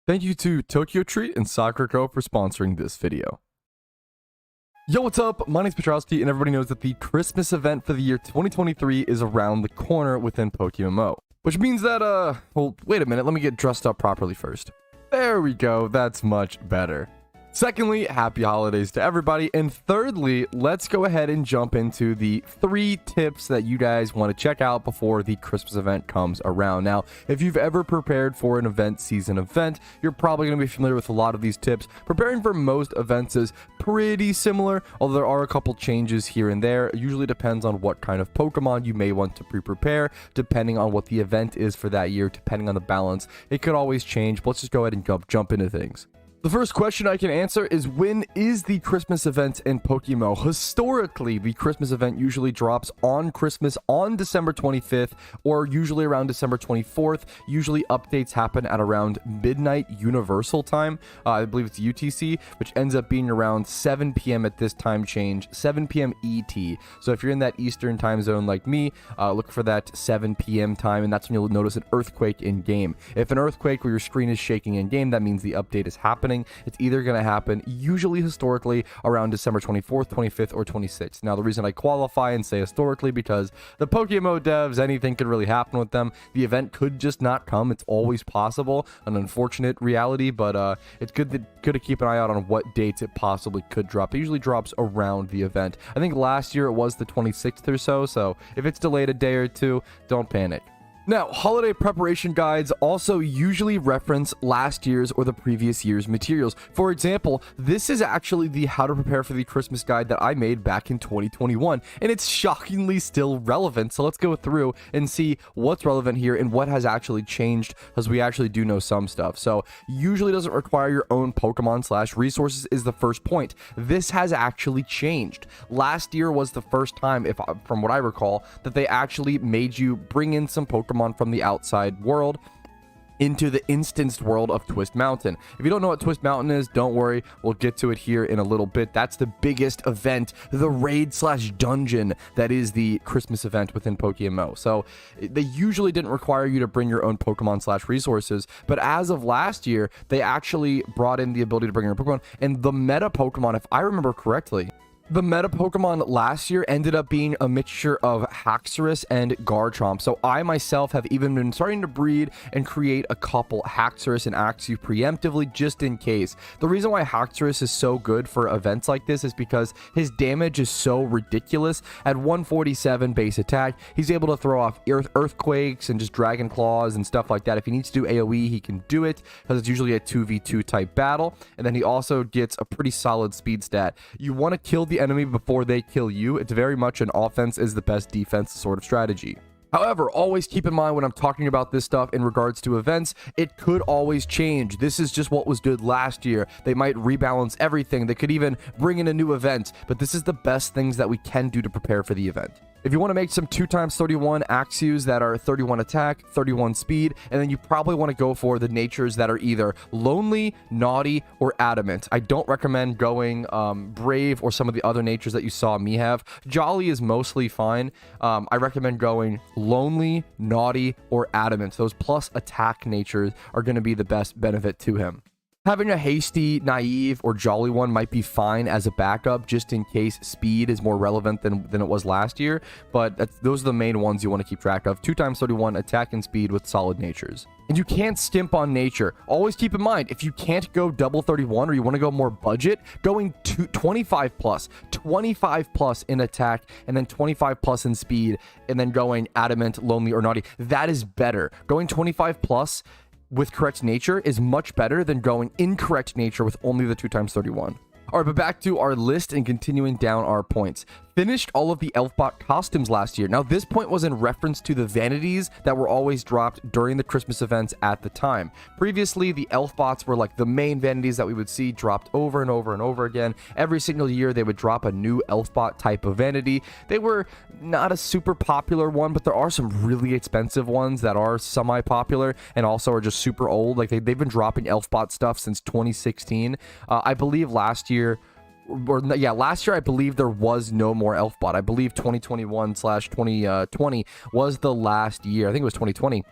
Thank you to Tokyo Treat and Soccer Co for sponsoring this video. Yo, what's up? My name's Patrouski, and everybody knows that the Christmas event for the year 2023 is around the corner within PokeMMO. Which means that, well, wait a minute, let me get dressed up properly first. There we go, that's much better. Secondly, happy holidays to everybody. And thirdly, let's go ahead and jump into the 3 tips that you guys want to check out before the Christmas event comes around. Now, if you've ever prepared for an event season event, you're probably going to be familiar with a lot of these tips. Preparing for most events is pretty similar, although there are a couple changes here and there. It usually depends on what kind of Pokemon you may want to prepare, depending on what the event is for that year, depending on the balance. It could always change, but let's just go ahead and jump into things. The first question I can answer is, when is the Christmas event in PokeMMO? Historically, the Christmas event usually drops on Christmas on December 25th, or usually around December 24th. Usually updates happen at around midnight Universal time. I believe it's UTC, which ends up being around 7 p.m. at this time change, 7 p.m. ET. So if you're in that Eastern time zone like me, look for that 7 p.m. time, and that's when you'll notice an earthquake in game. If an earthquake where your screen is shaking in game, that means the update is happening. It's either going to happen, usually historically, around December 24th, 25th, or 26th. Now, the reason I qualify and say historically, because the PokeMMO devs, anything could really happen with them. The event could just not come. It's always possible. An unfortunate reality, but it's good to keep an eye out on what dates it possibly could drop. It usually drops around the event. I think last year it was the 26th or so if it's delayed a day or two, don't panic. Now, holiday preparation guides also usually reference last year's or the previous year's materials. For example, this is actually the how to prepare for the Christmas guide that I made back in 2021, and it's shockingly still relevant. So let's go through and see what's relevant here and what has actually changed, because we actually do know some stuff. So usually doesn't require your own Pokemon/resources is the first point. This has actually changed. Last year was the first time, from what I recall, that they actually made you bring in some Pokemon from the outside world into the instanced world of Twist Mountain. If you don't know what Twist Mountain is, don't worry, we'll get to it here in a little bit. That's the biggest event, the raid/dungeon that is the Christmas event within PokeMMO. So they usually didn't require you to bring your own Pokemon/resources, but as of last year, they actually brought in the ability to bring your Pokemon, and the meta Pokemon, if I remember correctly, the meta Pokemon last year ended up being a mixture of Haxorus and Garchomp. So I myself have even been starting to breed and create a couple Haxorus and Axew preemptively, just in case. The reason why Haxorus is so good for events like this is because his damage is so ridiculous. At 147 base attack, he's able to throw off earthquakes and just dragon claws and stuff like that. If he needs to do AoE, he can do it, because it's usually a 2v2 type battle. And then he also gets a pretty solid speed stat. You want to kill the enemy before they kill you. It's very much an offense is the best defense sort of strategy. However, always keep in mind when I'm talking about this stuff in regards to events, it could always change. This is just what was good last year. They might rebalance everything. They could even bring in a new event, but this is the best things that we can do to prepare for the event. If you want to make some 2x31 Axews that are 31 attack, 31 speed, and then you probably want to go for the natures that are either lonely, naughty, or adamant. I don't recommend going brave or some of the other natures that you saw me have. Jolly is mostly fine. I recommend going lonely, naughty, or adamant. Those plus attack natures are going to be the best benefit to him. Having a hasty, naive, or jolly one might be fine as a backup, just in case speed is more relevant than it was last year, but those are the main ones you want to keep track of. 2x31 attack and speed with solid natures. And you can't skimp on nature. Always keep in mind, if you can't go double 31 or you want to go more budget, going to 25 plus in attack, and then 25 plus in speed, and then going adamant, lonely, or naughty, that is better. Going 25 plus with correct nature is much better than going incorrect nature with only the 2x31. All right, but back to our list and continuing down our points. Finished all of the Elfbot costumes last year. Now, this point was in reference to the Vanities that were always dropped during the Christmas events at the time. Previously, the Elfbots were like the main Vanities that we would see dropped over and over and over again. Every single year, they would drop a new Elfbot type of Vanity. They were not a super popular one, but there are some really expensive ones that are semi-popular and also are just super old. Like they've been dropping Elfbot stuff since 2016. I believe last year I believe there was no more Elfbot. I believe 2021/2020 was the last year. I think it was 2020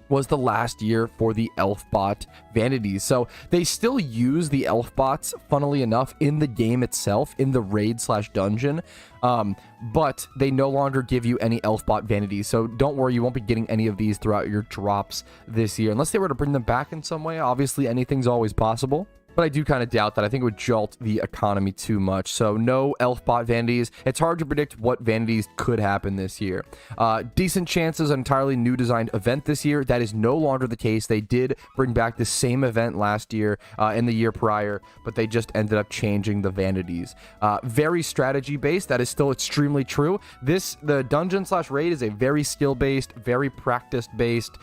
was the last year for the Elfbot Vanities. So they still use the Elfbots, funnily enough, in the game itself, in the raid/dungeon, but they no longer give you any Elfbot Vanities. So don't worry, you won't be getting any of these throughout your drops this year, unless they were to bring them back in some way. Obviously, anything's always possible. But I do kind of doubt that. I think it would jolt the economy too much. So no Elfbot Vanities. It's hard to predict what Vanities could happen this year. Decent chances, an entirely new designed event this year. That is no longer the case. They did bring back the same event last year and the year prior, but they just ended up changing the Vanities. Very strategy based. That is still extremely true. The dungeon/raid is a very skill based, very practice based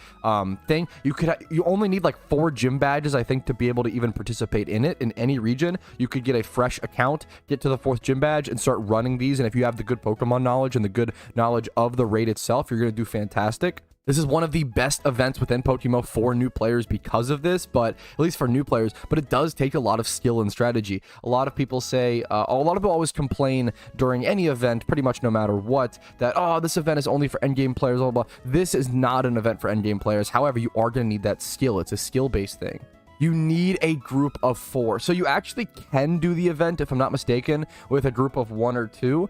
thing. You only need like 4 gym badges, I think, to be able to even participate in it in any region. You could get a fresh account, get to the 4th gym badge, and start running these. And if you have the good Pokemon knowledge and the good knowledge of the raid itself, you're going to do fantastic. This is one of the best events within PokeMMO for new players because of this, but at least for new players, but it does take a lot of skill and strategy. A lot of people say, a lot of people always complain during any event, pretty much no matter what, that, oh, this event is only for endgame players, blah, blah, blah. This is not an event for endgame players. However, you are going to need that skill. It's a skill-based thing. You need a group of 4. So you actually can do the event, if I'm not mistaken, with a group of 1 or 2.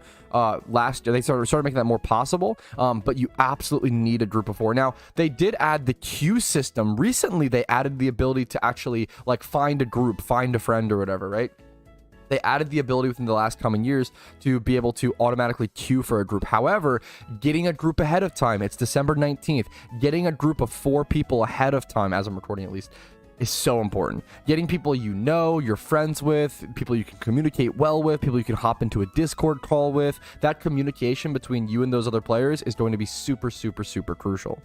Last year, they started making that more possible, but you absolutely need a group of 4. Now, they did add the queue system. Recently, they added the ability to actually, like, find a group, find a friend or whatever, right? They added the ability within the last coming years to be able to automatically queue for a group. However, getting a group ahead of time, it's December 19th, getting a group of 4 people ahead of time, as I'm recording at least, is so important. Getting people you know, you're friends with, people you can communicate well with, people you can hop into a Discord call with, that communication between you and those other players is going to be super, super, super crucial.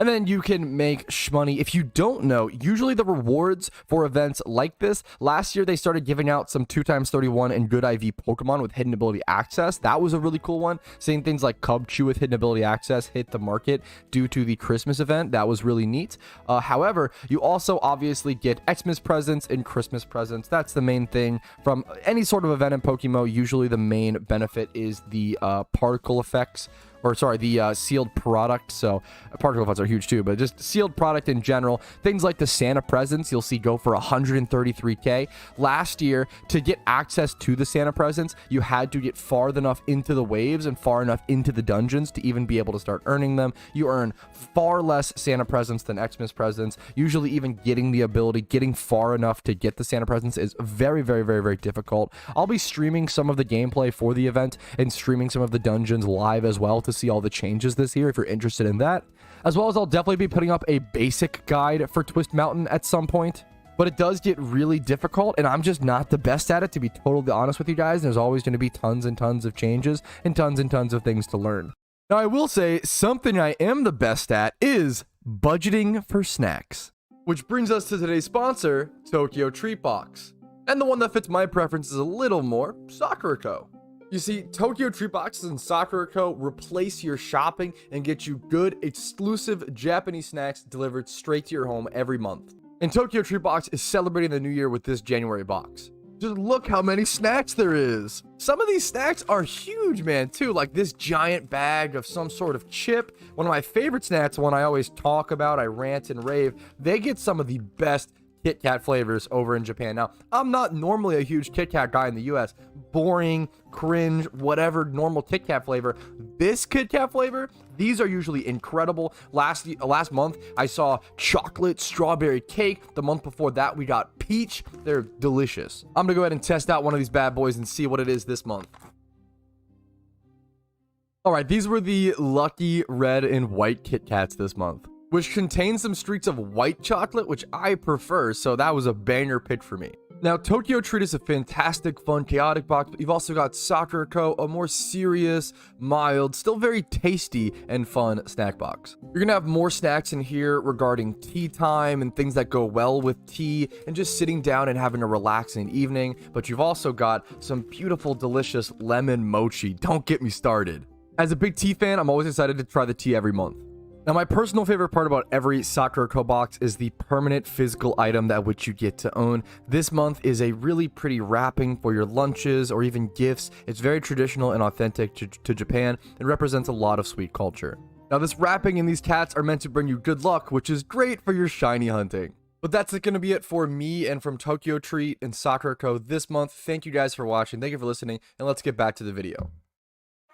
And then you can make shmoney. If you don't know, usually the rewards for events like this, last year they started giving out some 2x31 and good IV Pokemon with hidden ability access. That was a really cool one. Seeing things like Cubchoo with hidden ability access hit the market due to the Christmas event. That was really neat. However, you also obviously get Xmas presents and Christmas presents. That's the main thing from any sort of event in PokeMMO. Usually the main benefit is the particle effects. Or sorry, the sealed product. So particle effects are huge too, but just sealed product in general. Things like the Santa presents, you'll see go for 133k. Last year, to get access to the Santa presents, you had to get far enough into the waves and far enough into the dungeons to even be able to start earning them. You earn far less Santa presents than Xmas presents. Usually even getting the ability, getting far enough to get the Santa presents is very, very, very, very difficult. I'll be streaming some of the gameplay for the event and streaming some of the dungeons live as well to see all the changes this year if you're interested in that, as well as I'll definitely be putting up a basic guide for Twist Mountain at some point. But it does get really difficult, and I'm just not the best at it, to be totally honest with you guys. There's always going to be tons and tons of changes and tons of things to learn. Now, I will say something I am the best at is budgeting for snacks, which brings us to today's sponsor, Tokyo Treat Box, and the one that fits my preferences a little more, Sakura. You see, Tokyo Treat Boxes and Sakura replace your shopping and get you good, exclusive Japanese snacks delivered straight to your home every month. And Tokyo Treat Box is celebrating the new year with this January box. Just look how many snacks there is. Some of these snacks are huge, man, too. Like this giant bag of some sort of chip. One of my favorite snacks, one I always talk about, I rant and rave. They get some of the best Kit Kat flavors over in Japan. Now, I'm not normally a huge Kit Kat guy in the US. Boring, cringe, whatever normal Kit Kat flavor. This Kit Kat flavor, these are usually incredible. Last month, I saw chocolate strawberry cake. The month before that, we got peach. They're delicious. I'm gonna go ahead and test out one of these bad boys and see what it is this month. All right, these were the lucky red and white Kit Kats this month, which contains some streaks of white chocolate, which I prefer, so that was a banger pick for me. Now, Tokyo Treat is a fantastic, fun, chaotic box, but you've also got Sakura, a more serious, mild, still very tasty and fun snack box. You're gonna have more snacks in here regarding tea time and things that go well with tea and just sitting down and having a relaxing evening, but you've also got some beautiful, delicious lemon mochi. Don't get me started. As a big tea fan, I'm always excited to try the tea every month. Now, my personal favorite part about every Sakura box is the permanent physical item that which you get to own. This month is a really pretty wrapping for your lunches or even gifts. It's very traditional and authentic to Japan and represents a lot of sweet culture. Now this wrapping and these cats are meant to bring you good luck, which is great for your shiny hunting. But that's going to be it for me and from Tokyo Treat and Sakura Co this month. Thank you guys for watching. Thank you for listening, and let's get back to the video.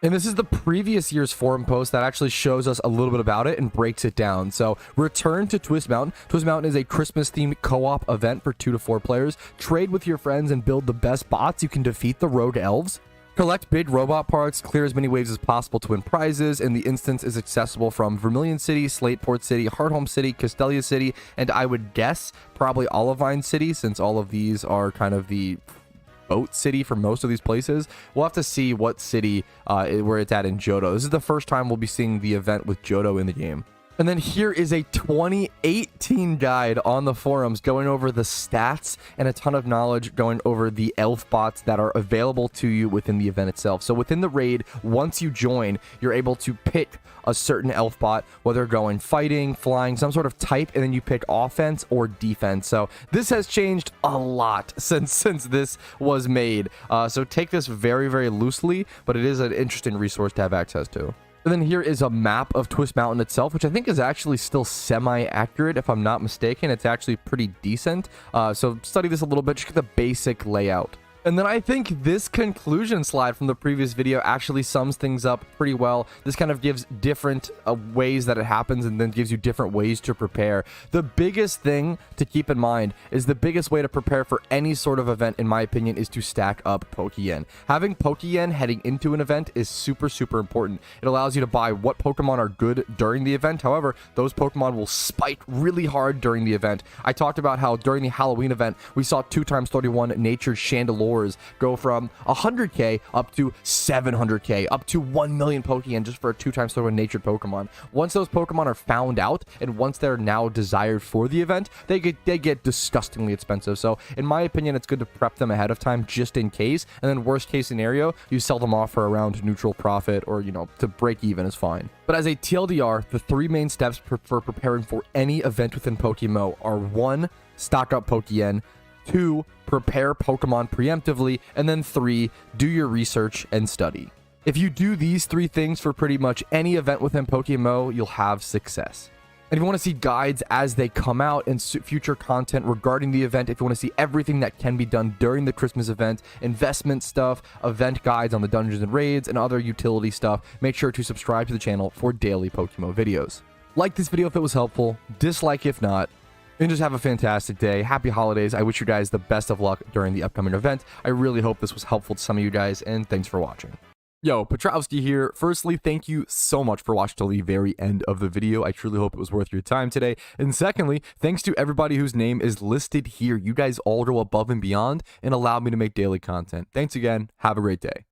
And this is the previous year's forum post that actually shows us a little bit about it and breaks it down. So return to Twist Mountain. Twist Mountain is a Christmas themed co-op event for 2 to 4 players. Trade with your friends and build the best bots. You can defeat the rogue elves. Collect big robot parts, clear as many waves as possible to win prizes, and the instance is accessible from Vermilion City, Slateport City, Hearthome City, Castelia City, and I would guess probably Olivine City, since all of these are kind of the boat city for most of these places. We'll have to see what city where it's at in Johto. This is the first time we'll be seeing the event with Johto in the game. And then here is a 2018 guide on the forums going over the stats and a ton of knowledge going over the elf bots that are available to you within the event itself. So within the raid, once you join, you're able to pick a certain elf bot, whether going fighting, flying, some sort of type, and then you pick offense or defense. So this has changed a lot since this was made. So take this very, very loosely, but it is an interesting resource to have access to. And then here is a map of Twist Mountain itself, which I think is actually still semi-accurate, if I'm not mistaken. It's actually pretty decent. So study this a little bit, just get the basic layout. And then I think this conclusion slide from the previous video actually sums things up pretty well. This kind of gives different ways that it happens and then gives you different ways to prepare. The biggest thing to keep in mind is the biggest way to prepare for any sort of event, in my opinion, is to stack up Pokeyen. Having Pokeyen heading into an event is super, super important. It allows you to buy what Pokemon are good during the event. However, those Pokemon will spike really hard during the event. I talked about how during the Halloween event, we saw 2x31 Natured Chandelure go from 100k up to 700k, up to 1 million Pokeyen just for a 2x31 natured Pokemon. Once those Pokemon are found out, and once they're now desired for the event, they get disgustingly expensive. So in my opinion, it's good to prep them ahead of time just in case, and then worst case scenario, you sell them off for around neutral profit, or to break even is fine. But as a TLDR, the 3 main steps for preparing for any event within PokeMMO are 1, stock up Pokeyen, 2, prepare Pokemon preemptively, and then 3, do your research and study. If you do these 3 things for pretty much any event within PokeMMO, you'll have success. And if you want to see guides as they come out and future content regarding the event, if you want to see everything that can be done during the Christmas event, investment stuff, event guides on the dungeons and raids, and other utility stuff, make sure to subscribe to the channel for daily PokeMMO videos. Like this video if it was helpful, dislike if not, and just have a fantastic day. Happy holidays. I wish you guys the best of luck during the upcoming event. I really hope this was helpful to some of you guys, and thanks for watching. Yo, Patrouski here. Firstly, thank you so much for watching till the very end of the video. I truly hope it was worth your time today. And secondly, thanks to everybody whose name is listed here. You guys all go above and beyond and allow me to make daily content. Thanks again. Have a great day.